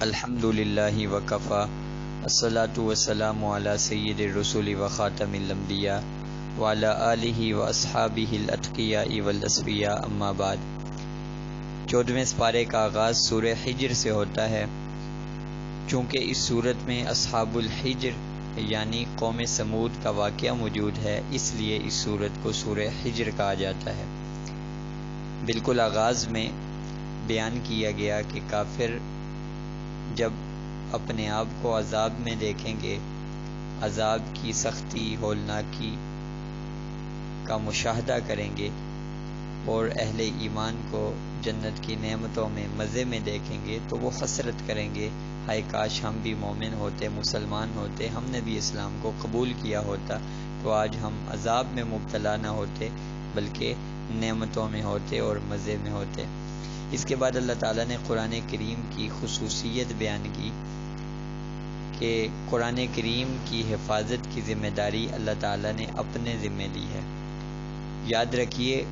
الحمد للہ وکفا الصلاۃ والسلام علی سید الرسول وخاتم الانبیاء وعلی آلہ واصحابہ الاتقیاء والاسفیاء اما بعد۔ 14ویں سپارے کا آغاز سورہ حجر سے ہوتا ہے۔ چونکہ اس صورت میں اصحاب الحجر یعنی قوم سمود کا واقعہ موجود ہے، اس لیے اس صورت کو سورہ حجر کہا جاتا ہے۔ بالکل آغاز میں بیان کیا گیا کہ کافر جب اپنے آپ کو عذاب میں دیکھیں گے، عذاب کی سختی ہولناکی کا مشاہدہ کریں گے، اور اہل ایمان کو جنت کی نعمتوں میں مزے میں دیکھیں گے تو وہ حسرت کریں گے، ہائے کاش ہم بھی مومن ہوتے، مسلمان ہوتے، ہم نے بھی اسلام کو قبول کیا ہوتا تو آج ہم عذاب میں مبتلا نہ ہوتے بلکہ نعمتوں میں ہوتے اور مزے میں ہوتے۔ اس کے بعد اللہ تعالیٰ نے قرآن کریم کی خصوصیت بیان کی کہ قرآن کریم کی حفاظت کی ذمہ داری اللہ تعالیٰ نے اپنے ذمہ لی ہے۔ یاد رکھیے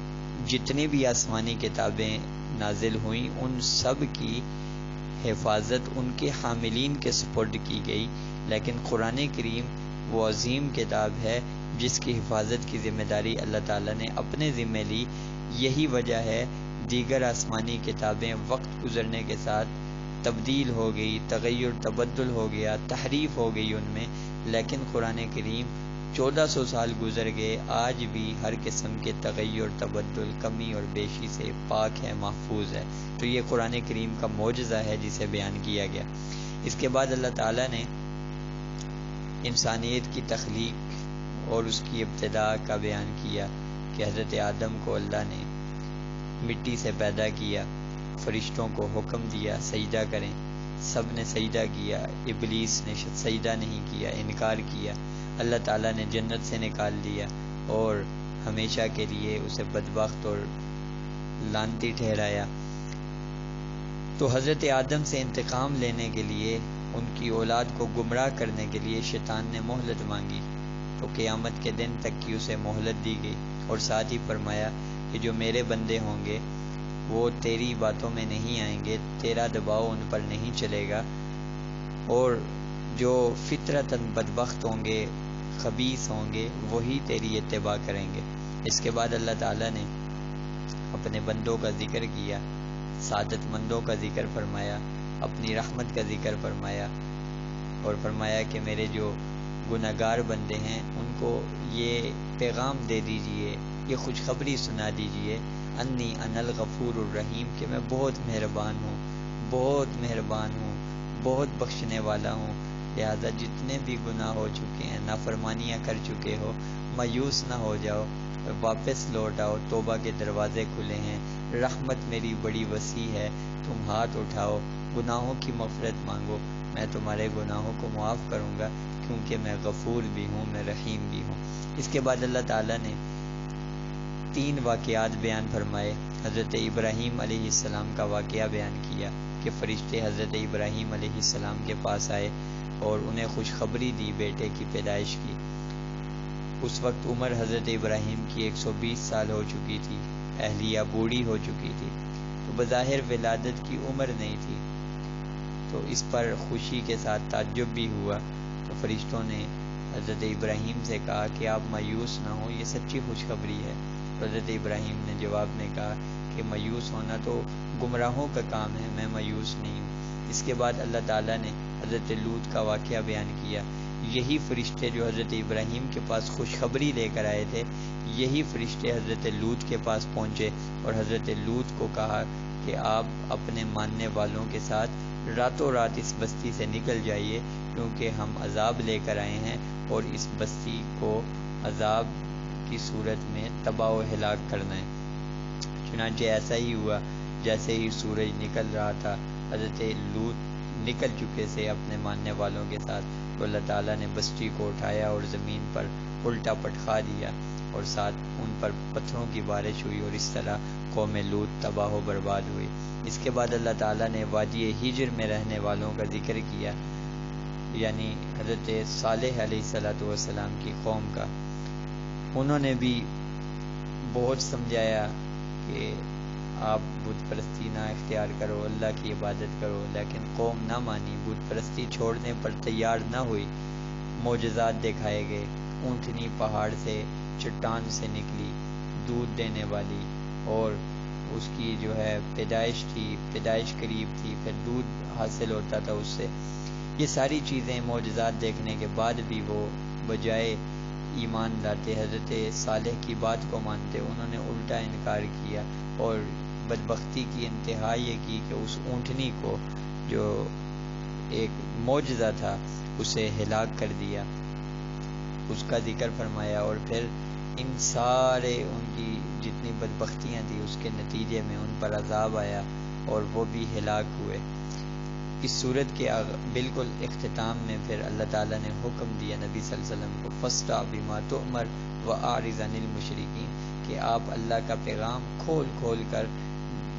جتنی بھی آسمانی کتابیں نازل ہوئیں ان سب کی حفاظت ان کے حاملین کے سپرد کی گئی، لیکن قرآن کریم وہ عظیم کتاب ہے جس کی حفاظت کی ذمہ داری اللہ تعالیٰ نے اپنے ذمہ لی۔ یہی وجہ ہے دیگر آسمانی کتابیں وقت گزرنے کے ساتھ تبدیل ہو گئی، تغیر تبدل ہو گیا، تحریف ہو گئی ان میں، لیکن قرآن کریم 1400 سال گزر گئے، آج بھی ہر قسم کے تغیر تبدل، کمی اور بیشی سے پاک ہے، محفوظ ہے۔ تو یہ قرآن کریم کا معجزہ ہے جسے بیان کیا گیا۔ اس کے بعد اللہ تعالیٰ نے انسانیت کی تخلیق اور اس کی ابتداء کا بیان کیا کہ حضرت آدم کو اللہ نے مٹی سے پیدا کیا، فرشتوں کو حکم دیا سجدہ کریں، سب نے سجدہ کیا، ابلیس نے سجدہ نہیں کیا، انکار کیا، اللہ تعالیٰ نے جنت سے نکال دیا اور ہمیشہ کے لیے اسے بدبخت اور لعنتی ٹھہرایا۔ تو حضرت آدم سے انتقام لینے کے لیے، ان کی اولاد کو گمراہ کرنے کے لیے شیطان نے مہلت مانگی، تو قیامت کے دن تک کی اسے مہلت دی گئی، اور ساتھ ہی فرمایا کہ جو میرے بندے ہوں گے وہ تیری باتوں میں نہیں آئیں گے، تیرا دباؤ ان پر نہیں چلے گا، اور جو فطرتاً بدبخت ہوں گے، خبیث ہوں گے، وہی تیری اتباع کریں گے۔ اس کے بعد اللہ تعالیٰ نے اپنے بندوں کا ذکر کیا، سعادت مندوں کا ذکر فرمایا، اپنی رحمت کا ذکر فرمایا، اور فرمایا کہ میرے جو گناہگار بندے ہیں ان کو یہ پیغام دے دیجئے، یہ خوشخبری سنا دیجئے، انی انا الغفور الرحیم، کہ میں بہت مہربان ہوں، بہت مہربان ہوں، بہت بخشنے والا ہوں۔ لہذا جتنے بھی گناہ ہو چکے ہیں، نافرمانیاں کر چکے ہو، مایوس نہ ہو جاؤ، واپس لوٹ آؤ، توبہ کے دروازے کھلے ہیں، رحمت میری بڑی وسیع ہے، تم ہاتھ اٹھاؤ، گناہوں کی مغفرت مانگو، میں تمہارے گناہوں کو معاف کروں گا، کیونکہ میں غفور بھی ہوں، میں رحیم بھی ہوں۔ اس کے بعد اللہ تعالیٰ نے 3 واقعات بیان فرمائے۔ حضرت ابراہیم علیہ السلام کا واقعہ بیان کیا کہ فرشتے حضرت ابراہیم علیہ السلام کے پاس آئے اور انہیں خوشخبری دی بیٹے کی پیدائش کی۔ اس وقت عمر حضرت ابراہیم کی 120 سال ہو چکی تھی، اہلیہ بوڑھی ہو چکی تھی، تو بظاہر ولادت کی عمر نہیں تھی، تو اس پر خوشی کے ساتھ تعجب بھی ہوا۔ تو فرشتوں نے حضرت ابراہیم سے کہا کہ آپ مایوس نہ ہوں، یہ سچی خوشخبری ہے۔ حضرت ابراہیم نے جواب میں کہا کہ مایوس ہونا تو گمراہوں کا کام ہے، میں مایوس نہیں ہوں۔ اس کے بعد اللہ تعالیٰ نے حضرت لوط کا واقعہ بیان کیا۔ یہی فرشتے جو حضرت ابراہیم کے پاس خوشخبری لے کر آئے تھے، یہی فرشتے حضرت لوط کے پاس پہنچے اور حضرت لوط کو کہا کہ آپ اپنے ماننے والوں کے ساتھ راتوں رات اس بستی سے نکل جائیے، کیونکہ ہم عذاب لے کر آئے ہیں اور اس بستی کو عذاب کی صورت میں تباہ و ہلاک کرنا ہے۔ چنانچہ ایسا ہی ہوا، جیسے ہی سورج نکل رہا تھا، حضرت لوط نکل چکے تھے اپنے ماننے والوں کے ساتھ، تو اللہ تعالیٰ نے بستی کو اٹھایا اور زمین پر الٹا پٹخا دیا، اور ساتھ ان پر پتھروں کی بارش ہوئی، اور اس طرح قوم لوط تباہ و برباد ہوئی۔ اس کے بعد اللہ تعالیٰ نے وادی ہجر میں رہنے والوں کا ذکر کیا، یعنی حضرت صالح علیہ السلام کی قوم کا۔ انہوں نے بھی بہت سمجھایا کہ آپ بت پرستی نہ اختیار کرو، اللہ کی عبادت کرو، لیکن قوم نہ مانی، بت پرستی چھوڑنے پر تیار نہ ہوئی۔ معجزات دکھائے گئے، اونٹنی پہاڑ سے چٹان سے نکلی دودھ دینے والی، اور اس کی جو ہے پیدائش تھی، پیدائش قریب تھی، پھر دودھ حاصل ہوتا تھا اس سے۔ یہ ساری چیزیں معجزات دیکھنے کے بعد بھی وہ بجائے ایمان لاتے، حضرت صالح کی بات کو مانتے، انہوں نے الٹا انکار کیا، اور بدبختی کی انتہا یہ کی کہ اس اونٹنی کو جو ایک معجزہ تھا اسے ہلاک کر دیا، اس کا ذکر فرمایا، اور پھر ان سارے ان کی جتنی بدبختیاں تھیں اس کے نتیجے میں ان پر عذاب آیا اور وہ بھی ہلاک ہوئے۔ اس صورت کے بالکل اختتام میں پھر اللہ تعالیٰ نے حکم دیا نبی صلی اللہ علیہ وسلم کو، فَاسْتَعْ بِمَا تُؤْمَرْ وَأَعْرِضْ عَنِ الْمُشْرِكِينَ، کہ آپ اللہ کا پیغام کھول کھول کر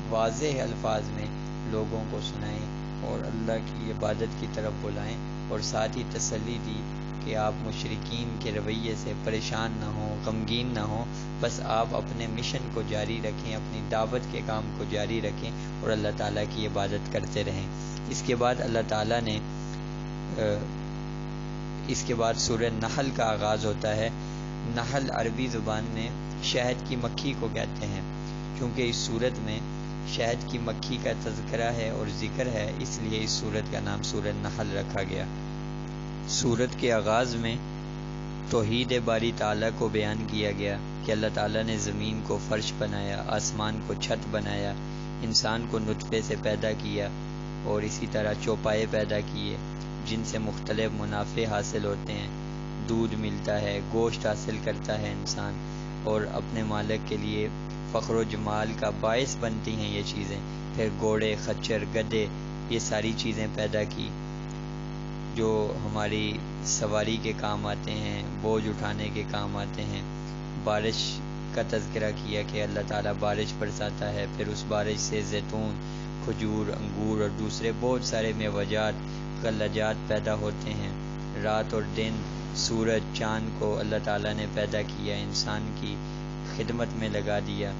واضح الفاظ میں لوگوں کو سنائیں اور اللہ کی عبادت کی طرف بلائیں، اور ساتھ ہی تسلی دی کہ آپ مشرکین کے رویے سے پریشان نہ ہوں، غمگین نہ ہوں، بس آپ اپنے مشن کو جاری رکھیں، اپنی دعوت کے کام کو جاری رکھیں اور اللہ تعالیٰ کی عبادت کرتے رہیں۔ اس کے بعد اللہ تعالیٰ نے اس کے بعد سورہ نحل کا آغاز ہوتا ہے۔ نحل عربی زبان میں شہد کی مکھی کو کہتے ہیں، کیونکہ اس صورت میں شہد کی مکھی کا تذکرہ ہے اور ذکر ہے، اس لیے اس صورت کا نام سورہ نحل رکھا گیا۔ سورت کے آغاز میں توحید باری تعالیٰ کو بیان کیا گیا کہ اللہ تعالیٰ نے زمین کو فرش بنایا، آسمان کو چھت بنایا، انسان کو نطفے سے پیدا کیا، اور اسی طرح چوپائے پیدا کیے جن سے مختلف منافع حاصل ہوتے ہیں، دودھ ملتا ہے، گوشت حاصل کرتا ہے انسان، اور اپنے مالک کے لیے فخر و جمال کا باعث بنتی ہیں یہ چیزیں۔ پھر گھوڑے، خچر، گدھے، یہ ساری چیزیں پیدا کی جو ہماری سواری کے کام آتے ہیں، بوجھ اٹھانے کے کام آتے ہیں۔ بارش کا تذکرہ کیا کہ اللہ تعالیٰ بارش برساتا ہے، پھر اس بارش سے زیتون، کھجور، انگور اور دوسرے بہت سارے میوجات، غلجات پیدا ہوتے ہیں۔ رات اور دن، سورج، چاند کو اللہ تعالیٰ نے پیدا کیا، انسان کی خدمت میں لگا دیا۔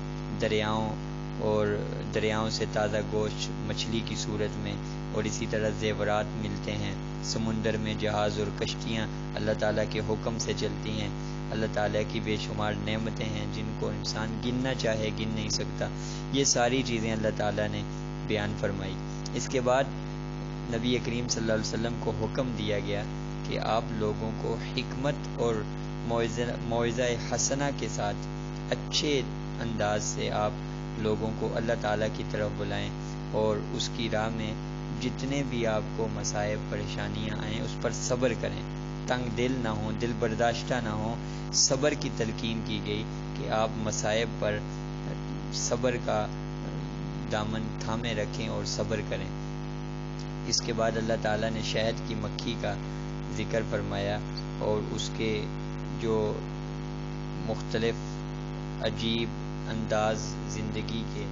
دریاؤں سے تازہ گوشت مچھلی کی صورت میں، اور اسی طرح زیورات ملتے ہیں۔ سمندر میں جہاز اور کشتیاں اللہ تعالیٰ کے حکم سے چلتی ہیں۔ اللہ تعالیٰ کی بے شمار نعمتیں ہیں جن کو انسان گننا چاہے گن نہیں سکتا۔ یہ ساری چیزیں اللہ تعالیٰ نے بیان فرمائی۔ اس کے بعد نبی کریم صلی اللہ علیہ وسلم کو حکم دیا گیا کہ آپ لوگوں کو حکمت اور موعظہ حسنہ کے ساتھ اچھے انداز سے آپ لوگوں کو اللہ تعالیٰ کی طرف بلائیں، اور اس کی راہ میں جتنے بھی آپ کو مصائب پریشانیاں آئیں اس پر صبر کریں، تنگ دل نہ ہوں، دل برداشتہ نہ ہوں۔ صبر کی تلقین کی گئی کہ آپ مصائب پر صبر کا دامن تھامے رکھیں اور صبر کریں۔ اس کے بعد اللہ تعالیٰ نے شہد کی مکھی کا ذکر فرمایا اور اس کے جو مختلف عجیب انداز زندگی کے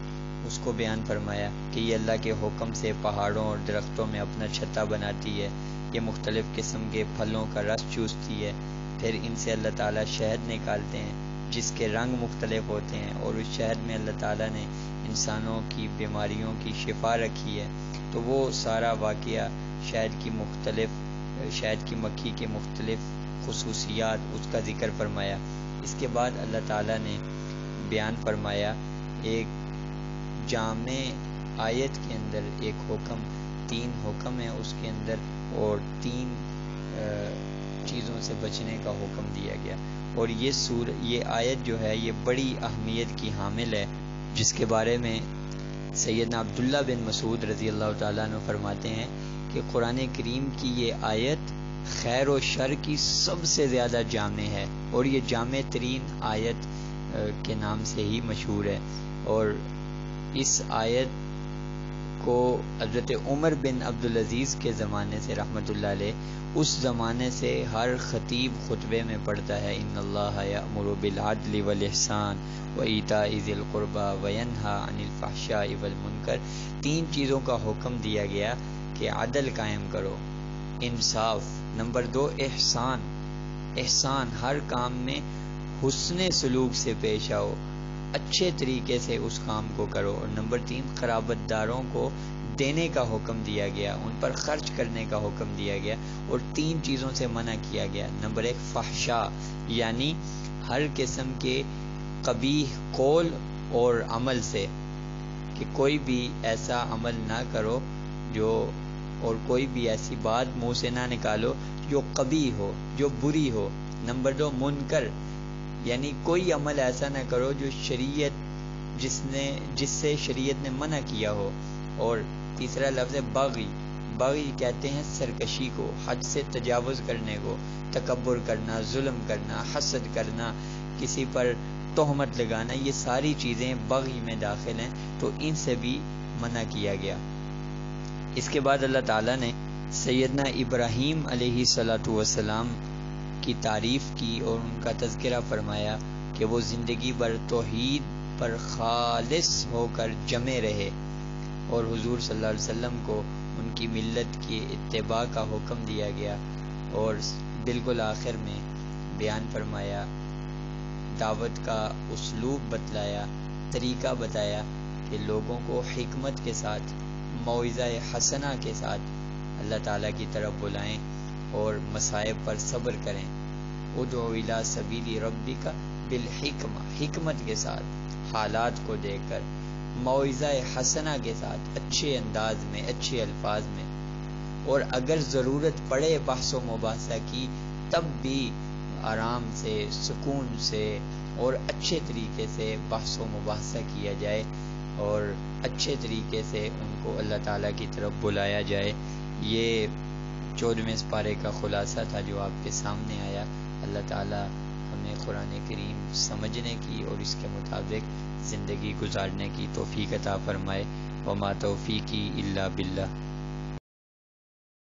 اس کو بیان فرمایا کہ یہ اللہ کے حکم سے پہاڑوں اور درختوں میں اپنا چھتا بناتی ہے، یہ مختلف قسم کے پھلوں کا رس چوستی ہے، پھر ان سے اللہ تعالیٰ شہد نکالتے ہیں جس کے رنگ مختلف ہوتے ہیں، اور اس شہد میں اللہ تعالیٰ نے انسانوں کی بیماریوں کی شفا رکھی ہے۔ تو وہ سارا واقعہ شہد کی مکھی کے مختلف خصوصیات اس کا ذکر فرمایا۔ اس کے بعد اللہ تعالیٰ نے بیان فرمایا ایک جامع آیت کے اندر ایک حکم، 3 حکم ہیں اس کے اندر، اور 3 چیزوں سے بچنے کا حکم دیا گیا، اور یہ آیت جو ہے یہ بڑی اہمیت کی حامل ہے، جس کے بارے میں سیدنا عبداللہ بن مسعود رضی اللہ تعالیٰ عنہ فرماتے ہیں کہ قرآن کریم کی یہ آیت خیر و شر کی سب سے زیادہ جامع ہے، اور یہ جامع ترین آیت کے نام سے ہی مشہور ہے۔ اور اس آیت کو حضرت عمر بن عبدالعزیز کے زمانے سے رحمۃ اللہ علیہ، اس زمانے سے ہر خطیب خطبے میں پڑھتا ہے، ان اللہ یأمر بالعدل والاحسان وایتاء ذی القربى وینہی عن الفحشاء والمنکر۔ 3 چیزوں کا حکم دیا گیا کہ عدل قائم کرو، انصاف، نمبر 2 احسان، ہر کام میں حسن سلوک سے پیش آؤ، اچھے طریقے سے اس کام کو کرو. اور نمبر 3 قرابت داروں کو دینے کا حکم دیا گیا، ان پر خرچ کرنے کا حکم دیا گیا، اور 3 چیزوں سے منع کیا گیا. نمبر 1 فحشا، یعنی ہر قسم کے قبیح قول اور عمل سے، کہ کوئی بھی ایسا عمل نہ کرو جو، اور کوئی بھی ایسی بات منہ سے نہ نکالو جو قبیح ہو، جو بری ہو. نمبر 2 منکر، یعنی کوئی عمل ایسا نہ کرو جو شریعت جس سے شریعت نے منع کیا ہو. اور تیسرا لفظ ہے بغی. بغی کہتے ہیں سرکشی کو، حد سے تجاوز کرنے کو، تکبر کرنا، ظلم کرنا، حسد کرنا، کسی پر تہمت لگانا، یہ ساری چیزیں بغی میں داخل ہیں، تو ان سے بھی منع کیا گیا. اس کے بعد اللہ تعالیٰ نے سیدنا ابراہیم علیہ السلام کی تعریف کی اور ان کا تذکرہ فرمایا کہ وہ زندگی بھر توحید پر خالص ہو کر جمے رہے، اور حضور صلی اللہ علیہ وسلم کو ان کی ملت کی اتباع کا حکم دیا گیا. اور بالکل آخر میں بیان فرمایا، دعوت کا اسلوب بتلایا، طریقہ بتایا کہ لوگوں کو حکمت کے ساتھ، موعظہ حسنہ کے ساتھ اللہ تعالیٰ کی طرف بلائیں اور مصائب پر صبر کریں. ادعو الی سبیل ربک بالحکمہ، حکمت کے ساتھ، حالات کو دیکھ کر، موعظہ حسنہ کے ساتھ، اچھے انداز میں، اچھے الفاظ میں. اور اگر ضرورت پڑے بحث و مباحثہ کی، تب بھی آرام سے، سکون سے اور اچھے طریقے سے بحث و مباحثہ کیا جائے، اور اچھے طریقے سے ان کو اللہ تعالیٰ کی طرف بلایا جائے. یہ 14ویں سپارے کا خلاصہ تھا جو آپ کے سامنے آیا. اللہ تعالیٰ ہمیں قرآن کریم سمجھنے کی اور اس کے مطابق زندگی گزارنے کی توفیق عطا فرمائے. وما توفیقی الا باللہ.